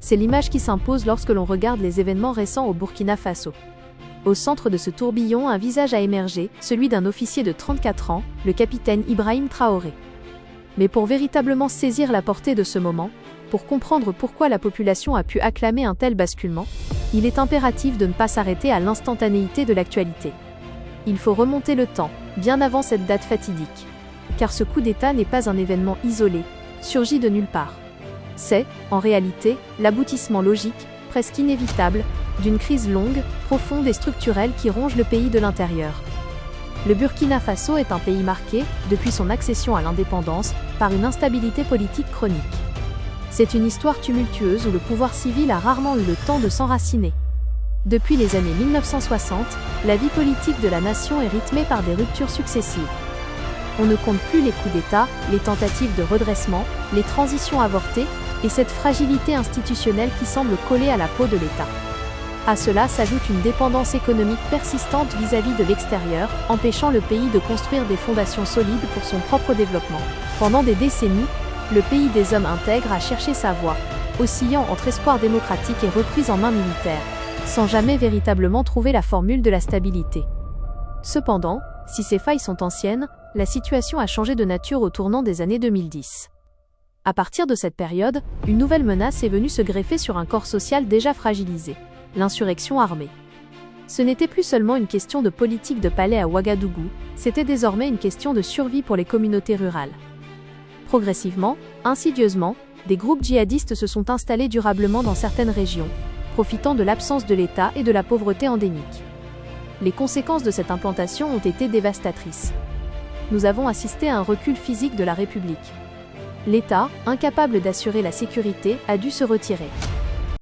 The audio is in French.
C'est l'image qui s'impose lorsque l'on regarde les événements récents au Burkina Faso. Au centre de ce tourbillon, un visage a émergé, celui d'un officier de 34 ans, le capitaine Ibrahim Traoré. Mais pour véritablement saisir la portée de ce moment, pour comprendre pourquoi la population a pu acclamer un tel basculement, il est impératif de ne pas s'arrêter à l'instantanéité de l'actualité. Il faut remonter le temps, bien avant cette date fatidique. Car ce coup d'État n'est pas un événement isolé, surgi de nulle part. C'est, en réalité, l'aboutissement logique, presque inévitable, d'une crise longue, profonde et structurelle qui ronge le pays de l'intérieur. Le Burkina Faso est un pays marqué, depuis son accession à l'indépendance, par une instabilité politique chronique. C'est une histoire tumultueuse où le pouvoir civil a rarement eu le temps de s'enraciner. Depuis les années 1960, la vie politique de la nation est rythmée par des ruptures successives. On ne compte plus les coups d'État, les tentatives de redressement, les transitions avortées, et cette fragilité institutionnelle qui semble coller à la peau de l'État. À cela s'ajoute une dépendance économique persistante vis-à-vis de l'extérieur, empêchant le pays de construire des fondations solides pour son propre développement. Pendant des décennies, le pays des hommes intègres a cherché sa voie, oscillant entre espoir démocratique et reprise en main militaire, sans jamais véritablement trouver la formule de la stabilité. Cependant, si ces failles sont anciennes, la situation a changé de nature au tournant des années 2010. À partir de cette période, une nouvelle menace est venue se greffer sur un corps social déjà fragilisé, l'insurrection armée. Ce n'était plus seulement une question de politique de palais à Ouagadougou, c'était désormais une question de survie pour les communautés rurales. Progressivement, insidieusement, des groupes djihadistes se sont installés durablement dans certaines régions, profitant de l'absence de l'État et de la pauvreté endémique. Les conséquences de cette implantation ont été dévastatrices. Nous avons assisté à un recul physique de la République. L'État, incapable d'assurer la sécurité, a dû se retirer.